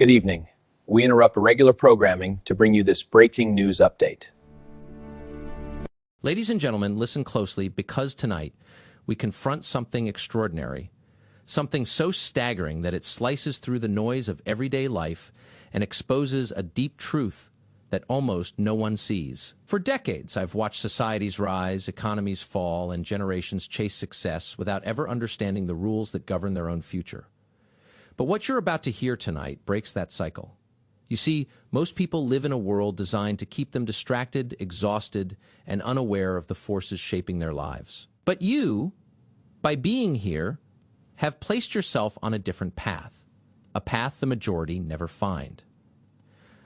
Good evening. We interrupt regular programming to bring you this breaking news update. Ladies and gentlemen, listen closely because tonight we confront something extraordinary, something so staggering that it slices through the noise of everyday life and exposes a deep truth that almost no one sees. For decades, I've watched societies rise, economies fall, and generations chase success without ever understanding the rules that govern their own future. But what you're about to hear tonight breaks that cycle. You see, most people live in a world designed to keep them distracted, exhausted, and unaware of the forces shaping their lives. But you, by being here, have placed yourself on a different path, a path the majority never find.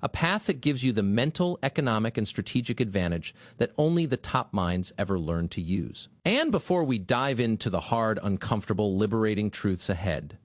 A path that gives you the mental, economic, and strategic advantage that only the top minds ever learn to use. And before we dive into the hard, uncomfortable, liberating truths ahead,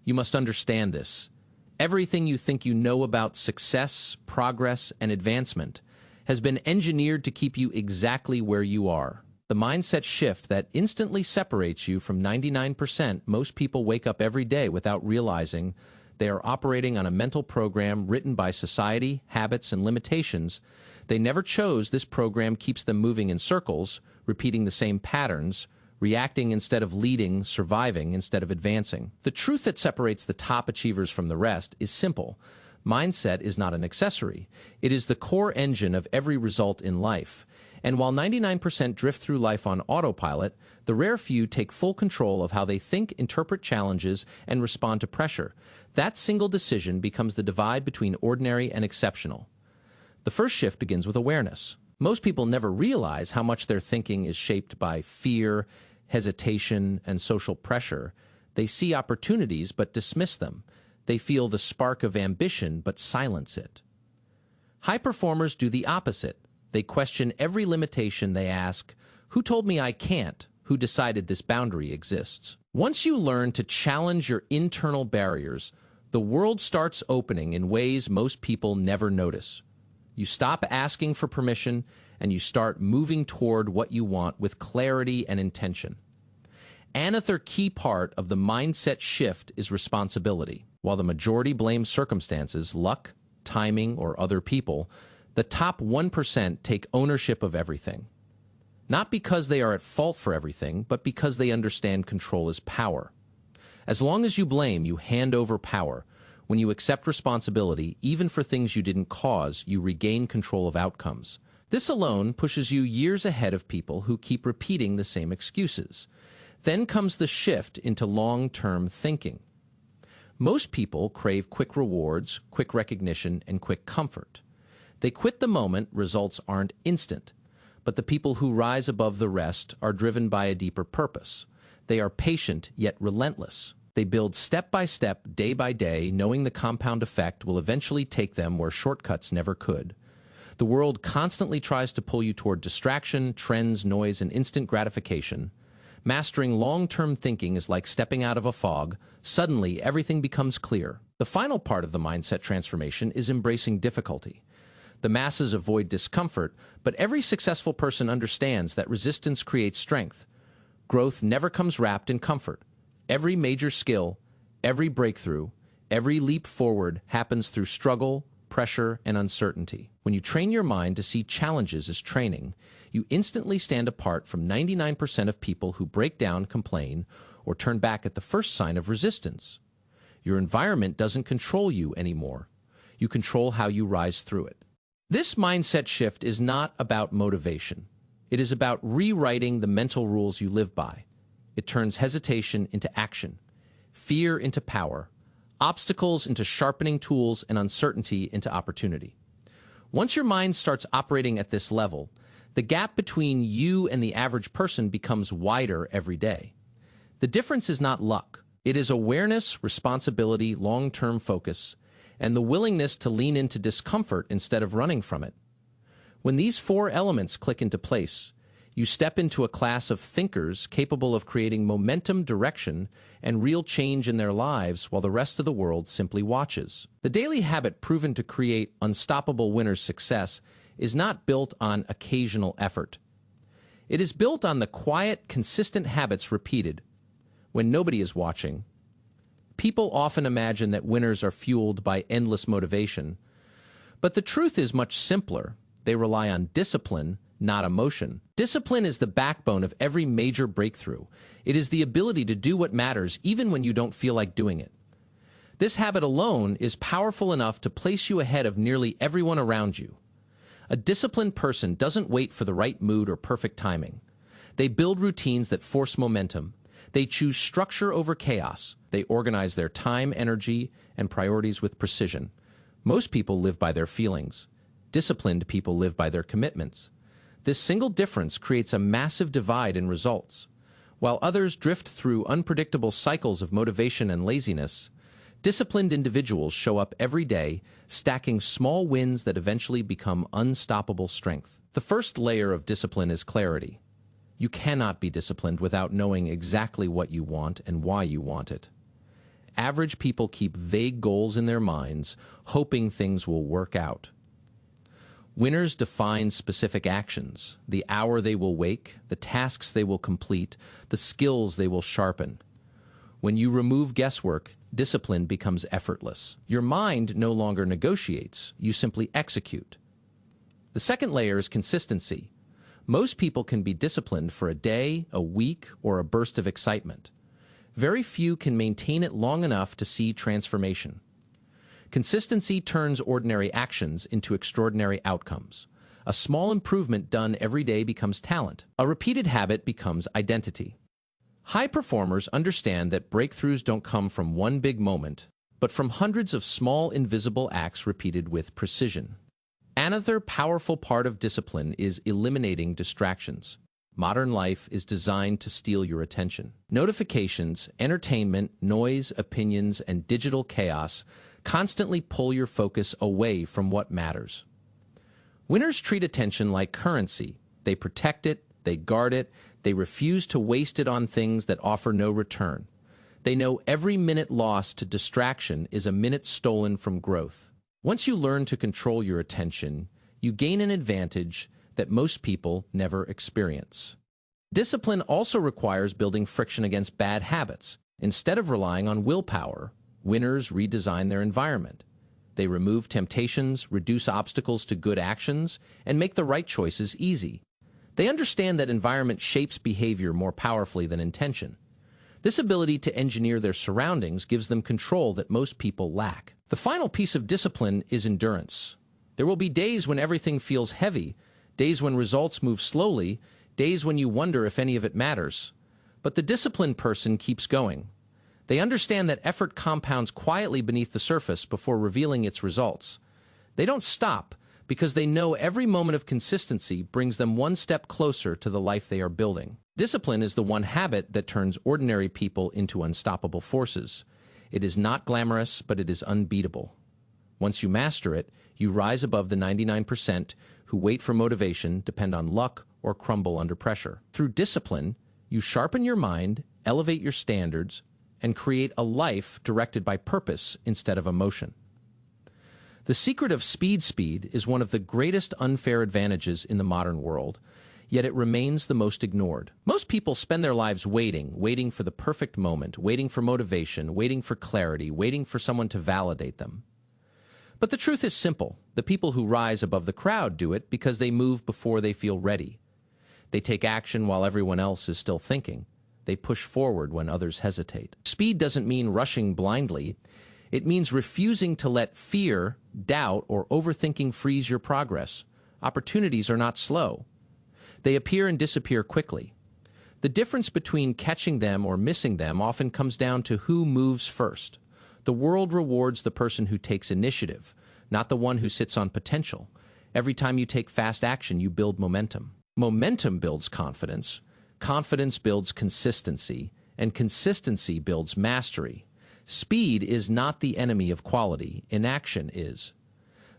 you must understand this. Everything you think you know about success, progress, and advancement has been engineered to keep you exactly where you are. The mindset shift that instantly separates you from 99%, most people wake up every day without realizing they are operating on a mental program written by society, habits, and limitations. They never chose. This program keeps them moving in circles, repeating the same patterns, reacting instead of leading, surviving instead of advancing. The truth that separates the top achievers from the rest is simple. Mindset is not an accessory. It is the core engine of every result in life. And while 99% drift through life on autopilot, the rare few take full control of how they think, interpret challenges, and respond to pressure. That single decision becomes the divide between ordinary and exceptional. The first shift begins with awareness. Most people never realize how much their thinking is shaped by fear, hesitation, and social pressure. They see opportunities but dismiss them. They feel the spark of ambition but silence it. High performers do the opposite. They question every limitation. They ask, "Who told me I can't? Who decided this boundary exists?" Once you learn to challenge your internal barriers, the world starts opening in ways most people never notice. You stop asking for permission and you start moving toward what you want with clarity and intention. Another key part of the mindset shift is responsibility. While the majority blames circumstances, luck, timing, or other people, the top 1% take ownership of everything. Not because they are at fault for everything, but because they understand control is power. As long as you blame, you hand over power. When you accept responsibility, even for things you didn't cause, you regain control of outcomes. This alone pushes you years ahead of people who keep repeating the same excuses. Then comes the shift into long-term thinking. Most people crave quick rewards, quick recognition, and quick comfort. They quit the moment results aren't instant. But the people who rise above the rest are driven by a deeper purpose. They are patient yet relentless. They build step by step, day by day, knowing the compound effect will eventually take them where shortcuts never could. The world constantly tries to pull you toward distraction, trends, noise, and instant gratification. Mastering long-term thinking is like stepping out of a fog. Suddenly, everything becomes clear. The final part of the mindset transformation is embracing difficulty. The masses avoid discomfort, but every successful person understands that resistance creates strength. Growth never comes wrapped in comfort. Every major skill, every breakthrough, every leap forward happens through struggle, pressure, and uncertainty. When you train your mind to see challenges as training, you instantly stand apart from 99% of people who break down, complain, or turn back at the first sign of resistance. Your environment doesn't control you anymore. You control how you rise through it. This mindset shift is not about motivation. It is about rewriting the mental rules you live by. It turns hesitation into action, fear into power, obstacles into sharpening tools, and uncertainty into opportunity. Once your mind starts operating at this level, the gap between you and the average person becomes wider every day. The difference is not luck. It is awareness, responsibility, long-term focus, and the willingness to lean into discomfort instead of running from it. When these four elements click into place, you step into a class of thinkers capable of creating momentum, direction, and real change in their lives while the rest of the world simply watches. The daily habit proven to create unstoppable winners' success is not built on occasional effort. It is built on the quiet, consistent habits repeated when nobody is watching. People often imagine that winners are fueled by endless motivation, but the truth is much simpler. They rely on discipline, not emotion. Discipline is the backbone of every major breakthrough. It is the ability to do what matters even when you don't feel like doing it. This habit alone is powerful enough to place you ahead of nearly everyone around you. A disciplined person doesn't wait for the right mood or perfect timing. They build routines that force momentum. They choose structure over chaos. They organize their time, energy, and priorities with precision. Most people live by their feelings. Disciplined people live by their commitments. This single difference creates a massive divide in results. While others drift through unpredictable cycles of motivation and laziness, disciplined individuals show up every day, stacking small wins that eventually become unstoppable strength. The first layer of discipline is clarity. You cannot be disciplined without knowing exactly what you want and why you want it. Average people keep vague goals in their minds, hoping things will work out. Winners define specific actions, the hour they will wake, the tasks they will complete, the skills they will sharpen. When you remove guesswork, discipline becomes effortless. Your mind no longer negotiates, you simply execute. The second layer is consistency. Most people can be disciplined for a day, a week, or a burst of excitement. Very few can maintain it long enough to see transformation. Consistency turns ordinary actions into extraordinary outcomes. A small improvement done every day becomes talent. A repeated habit becomes identity. High performers understand that breakthroughs don't come from one big moment, but from hundreds of small invisible acts repeated with precision. Another powerful part of discipline is eliminating distractions. Modern life is designed to steal your attention. Notifications, entertainment, noise, opinions, and digital chaos constantly pull your focus away from what matters. Winners treat attention like currency. They protect it, they guard it, they refuse to waste it on things that offer no return. They know every minute lost to distraction is a minute stolen from growth. Once you learn to control your attention, you gain an advantage that most people never experience. Discipline also requires building friction against bad habits. Instead of relying on willpower, winners redesign their environment. They remove temptations, reduce obstacles to good actions, and make the right choices easy. They understand that environment shapes behavior more powerfully than intention. This ability to engineer their surroundings gives them control that most people lack. The final piece of discipline is endurance. There will be days when everything feels heavy, days when results move slowly, days when you wonder if any of it matters. But the disciplined person keeps going. They understand that effort compounds quietly beneath the surface before revealing its results. They don't stop because they know every moment of consistency brings them one step closer to the life they are building. Discipline is the one habit that turns ordinary people into unstoppable forces. It is not glamorous, but it is unbeatable. Once you master it, you rise above the 99% who wait for motivation, depend on luck, or crumble under pressure. Through discipline, you sharpen your mind, elevate your standards, and create a life directed by purpose instead of emotion. The secret of speed is one of the greatest unfair advantages in the modern world, yet it remains the most ignored. Most people spend their lives waiting for the perfect moment, waiting for motivation, waiting for clarity, waiting for someone to validate them. But the truth is simple. The people who rise above the crowd do it because they move before they feel ready. They take action while everyone else is still thinking. They push forward when others hesitate. Speed doesn't mean rushing blindly. It means refusing to let fear, doubt, or overthinking freeze your progress. Opportunities are not slow. They appear and disappear quickly. The difference between catching them or missing them often comes down to who moves first. The world rewards the person who takes initiative, not the one who sits on potential. Every time you take fast action, you build momentum. Momentum builds confidence. Confidence builds consistency, and consistency builds mastery. Speed is not the enemy of quality. Inaction is.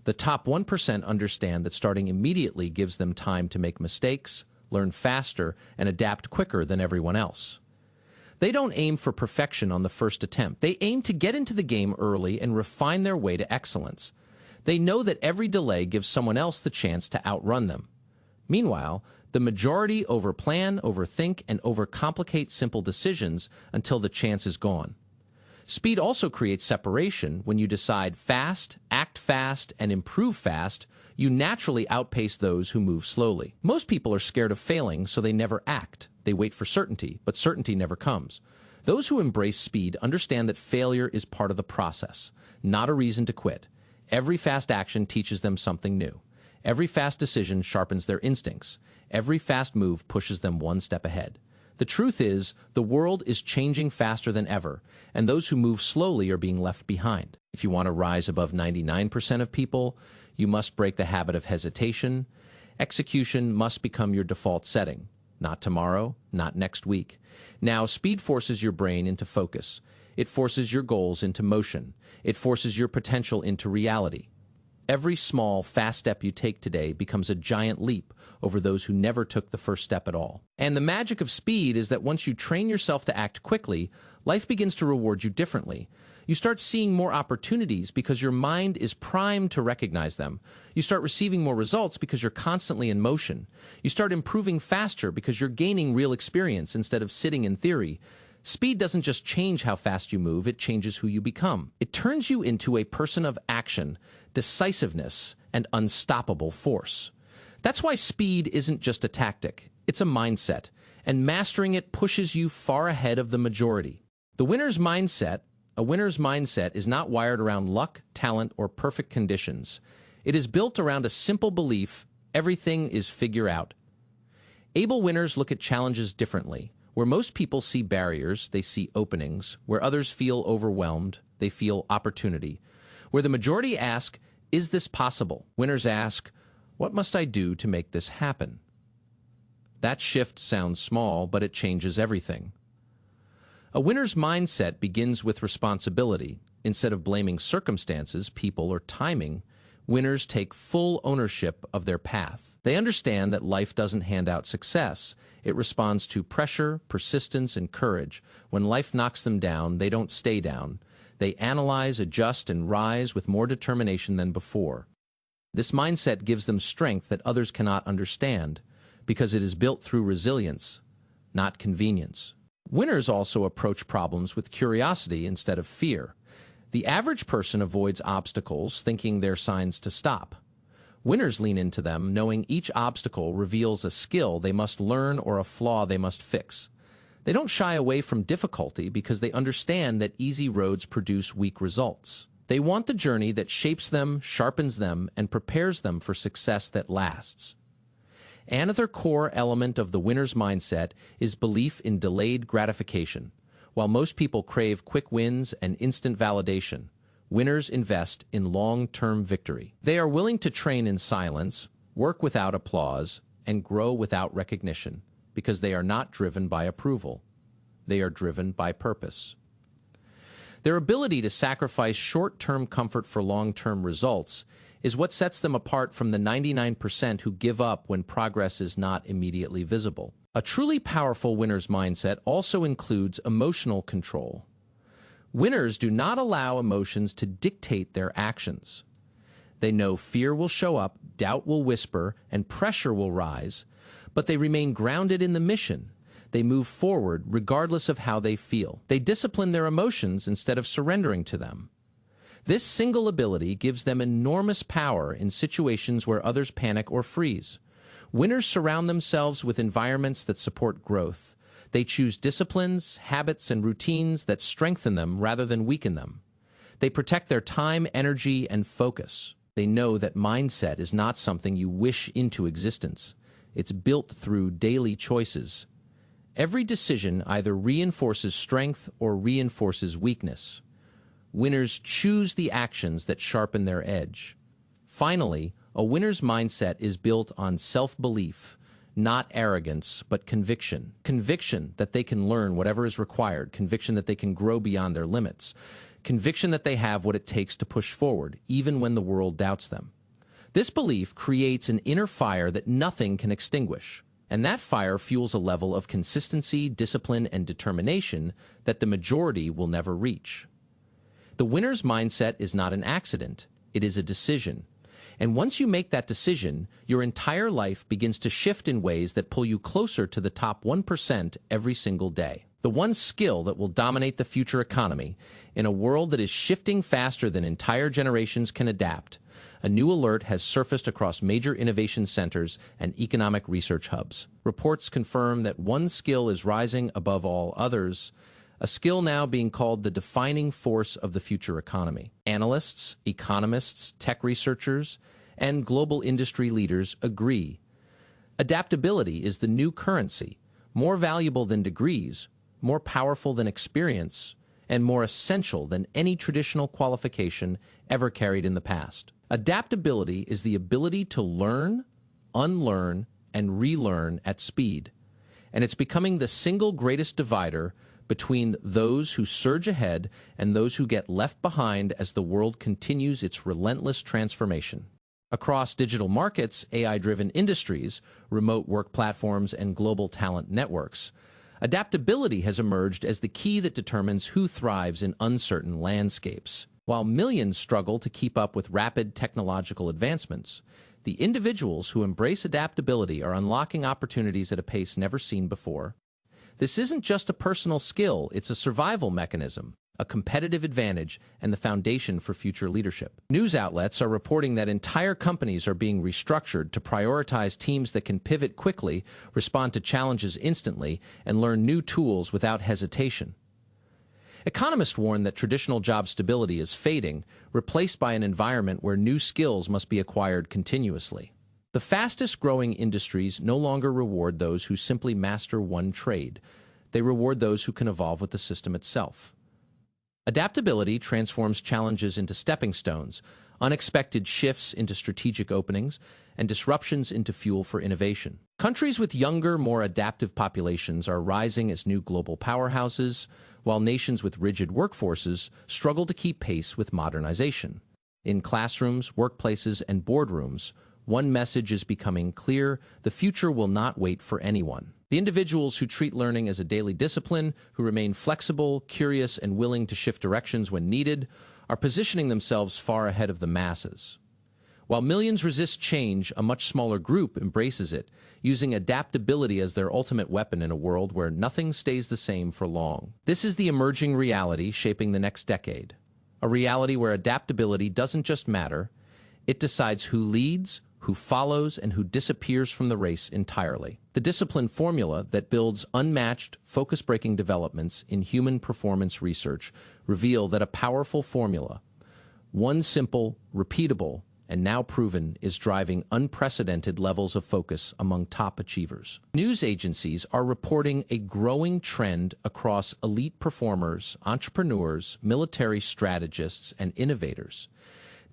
The top 1% understand that starting immediately gives them time to make mistakes, learn faster, and adapt quicker than everyone else. They don't aim for perfection on the first attempt. They aim to get into the game early and refine their way to excellence. They know that every delay gives someone else the chance to outrun them. Meanwhile, the majority overplan, overthink, and overcomplicate simple decisions until the chance is gone. Speed also creates separation. When you decide fast, act fast, and improve fast, you naturally outpace those who move slowly. Most people are scared of failing, so they never act. They wait for certainty, but certainty never comes. Those who embrace speed understand that failure is part of the process, not a reason to quit. Every fast action teaches them something new. Every fast decision sharpens their instincts. Every fast move pushes them one step ahead. The truth is, the world is changing faster than ever, and those who move slowly are being left behind. If you want to rise above 99% of people, you must break the habit of hesitation. Execution must become your default setting. Not tomorrow, not next week. Now, speed forces your brain into focus. It forces your goals into motion. It forces your potential into reality. Every small, fast step you take today becomes a giant leap over those who never took the first step at all. And the magic of speed is that once you train yourself to act quickly, life begins to reward you differently. You start seeing more opportunities because your mind is primed to recognize them. You start receiving more results because you're constantly in motion. You start improving faster because you're gaining real experience instead of sitting in theory. Speed doesn't just change how fast you move, it changes who you become. It turns you into a person of action, decisiveness, and unstoppable force. That's why speed isn't just a tactic, it's a mindset, and mastering it pushes you far ahead of the majority. A winner's mindset is not wired around luck, talent, or perfect conditions. It is built around a simple belief: everything is figure out. Able winners look at challenges differently. Where most people see barriers, they see openings. Where others feel overwhelmed, they feel opportunity. Where the majority ask, is this possible? Winners ask, what must I do to make this happen? That shift sounds small, but it changes everything. A winner's mindset begins with responsibility. Instead of blaming circumstances, people, or timing, winners take full ownership of their path. They understand that life doesn't hand out success. It responds to pressure, persistence, and courage. When life knocks them down, they don't stay down. They analyze, adjust, and rise with more determination than before. This mindset gives them strength that others cannot understand, because it is built through resilience, not convenience. Winners also approach problems with curiosity instead of fear. The average person avoids obstacles, thinking they're signs to stop. Winners lean into them, knowing each obstacle reveals a skill they must learn or a flaw they must fix. They don't shy away from difficulty because they understand that easy roads produce weak results. They want the journey that shapes them, sharpens them, and prepares them for success that lasts. Another core element of the winner's mindset is belief in delayed gratification. While most people crave quick wins and instant validation, winners invest in long-term victory. They are willing to train in silence, work without applause, and grow without recognition, because they are not driven by approval. They are driven by purpose. Their ability to sacrifice short-term comfort for long-term results is what sets them apart from the 99% who give up when progress is not immediately visible. A truly powerful winner's mindset also includes emotional control. Winners do not allow emotions to dictate their actions. They know fear will show up, doubt will whisper, and pressure will rise, but they remain grounded in the mission. They move forward regardless of how they feel. They discipline their emotions instead of surrendering to them. This single ability gives them enormous power in situations where others panic or freeze. Winners surround themselves with environments that support growth. They choose disciplines, habits, and routines that strengthen them rather than weaken them. They protect their time, energy, and focus. They know that mindset is not something you wish into existence. It's built through daily choices. Every decision either reinforces strength or reinforces weakness. Winners choose the actions that sharpen their edge. Finally, a winner's mindset is built on self-belief, not arrogance, but conviction. Conviction that they can learn whatever is required. Conviction that they can grow beyond their limits. Conviction that they have what it takes to push forward, even when the world doubts them. This belief creates an inner fire that nothing can extinguish. And that fire fuels a level of consistency, discipline, and determination that the majority will never reach. The winner's mindset is not an accident. It is a decision. And once you make that decision, your entire life begins to shift in ways that pull you closer to the top 1% every single day. The one skill that will dominate the future economy in a world that is shifting faster than entire generations can adapt. A new alert has surfaced across major innovation centers and economic research hubs. Reports confirm that one skill is rising above all others, a skill now being called the defining force of the future economy. Analysts, economists, tech researchers, and global industry leaders agree. Adaptability is the new currency, more valuable than degrees, more powerful than experience, and more essential than any traditional qualification ever carried in the past. Adaptability is the ability to learn, unlearn, and relearn at speed, and it's becoming the single greatest divider between those who surge ahead and those who get left behind as the world continues its relentless transformation. Across digital markets, AI-driven industries, remote work platforms, and global talent networks, adaptability has emerged as the key that determines who thrives in uncertain landscapes. While millions struggle to keep up with rapid technological advancements, the individuals who embrace adaptability are unlocking opportunities at a pace never seen before. This isn't just a personal skill, it's a survival mechanism, a competitive advantage, and the foundation for future leadership. News outlets are reporting that entire companies are being restructured to prioritize teams that can pivot quickly, respond to challenges instantly, and learn new tools without hesitation. Economists warn that traditional job stability is fading, replaced by an environment where new skills must be acquired continuously. The fastest-growing industries no longer reward those who simply master one trade. They reward those who can evolve with the system itself. Adaptability transforms challenges into stepping stones, unexpected shifts into strategic openings, and disruptions into fuel for innovation. Countries with younger, more adaptive populations are rising as new global powerhouses, while nations with rigid workforces struggle to keep pace with modernization. In classrooms, workplaces, and boardrooms, one message is becoming clear: the future will not wait for anyone. The individuals who treat learning as a daily discipline, who remain flexible, curious, and willing to shift directions when needed, are positioning themselves far ahead of the masses. While millions resist change, a much smaller group embraces it, using adaptability as their ultimate weapon in a world where nothing stays the same for long. This is the emerging reality shaping the next decade. A reality where adaptability doesn't just matter, it decides who leads, who follows, and who disappears from the race entirely. The discipline formula that builds unmatched, focus-breaking developments in human performance research reveal that a powerful formula, one simple, repeatable, and now proven, is driving unprecedented levels of focus among top achievers. News agencies are reporting a growing trend across elite performers, entrepreneurs, military strategists, and innovators.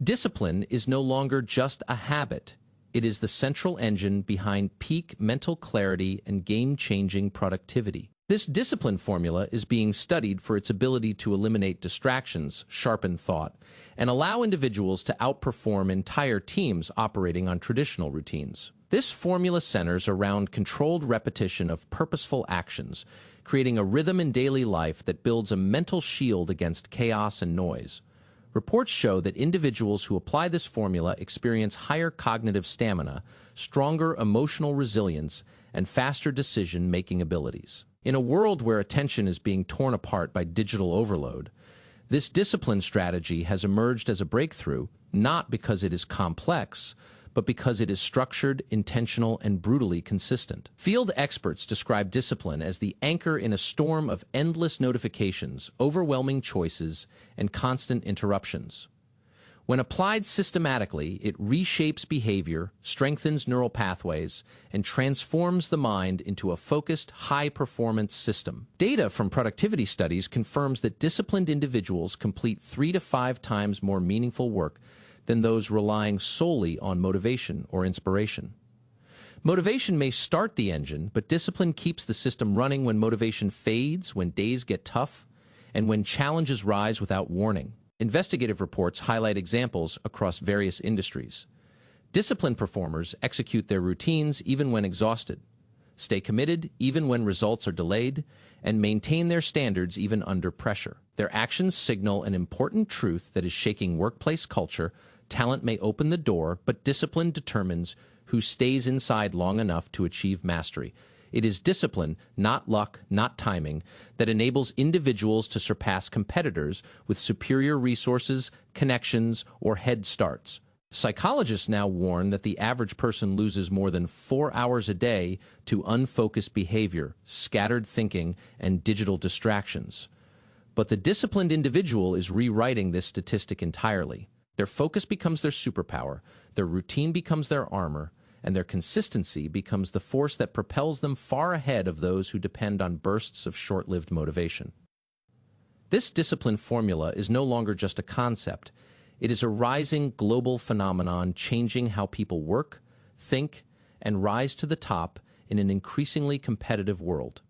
Discipline is no longer just a habit. It is the central engine behind peak mental clarity and game-changing productivity. This discipline formula is being studied for its ability to eliminate distractions, sharpen thought, and allow individuals to outperform entire teams operating on traditional routines. This formula centers around controlled repetition of purposeful actions, creating a rhythm in daily life that builds a mental shield against chaos and noise. Reports show that individuals who apply this formula experience higher cognitive stamina, stronger emotional resilience, and faster decision-making abilities. In a world where attention is being torn apart by digital overload, this discipline strategy has emerged as a breakthrough, not because it is complex, but because it is structured, intentional, and brutally consistent. Field experts describe discipline as the anchor in a storm of endless notifications, overwhelming choices, and constant interruptions. When applied systematically, it reshapes behavior, strengthens neural pathways, and transforms the mind into a focused, high-performance system. Data from productivity studies confirms that disciplined individuals complete 3 to 5 times more meaningful work than those relying solely on motivation or inspiration. Motivation may start the engine, but discipline keeps the system running when motivation fades, when days get tough, and when challenges rise without warning. Investigative reports highlight examples across various industries. Disciplined performers execute their routines even when exhausted, stay committed even when results are delayed, and maintain their standards even under pressure. Their actions signal an important truth that is shaking workplace culture. Talent may open the door, but discipline determines who stays inside long enough to achieve mastery. It is discipline, not luck, not timing, that enables individuals to surpass competitors with superior resources, connections, or head starts. Psychologists now warn that the average person loses more than 4 hours a day to unfocused behavior, scattered thinking, and digital distractions. But the disciplined individual is rewriting this statistic entirely. Their focus becomes their superpower, their routine becomes their armor, and their consistency becomes the force that propels them far ahead of those who depend on bursts of short-lived motivation. This discipline formula is no longer just a concept. It is a rising global phenomenon changing how people work, think, and rise to the top in an increasingly competitive world.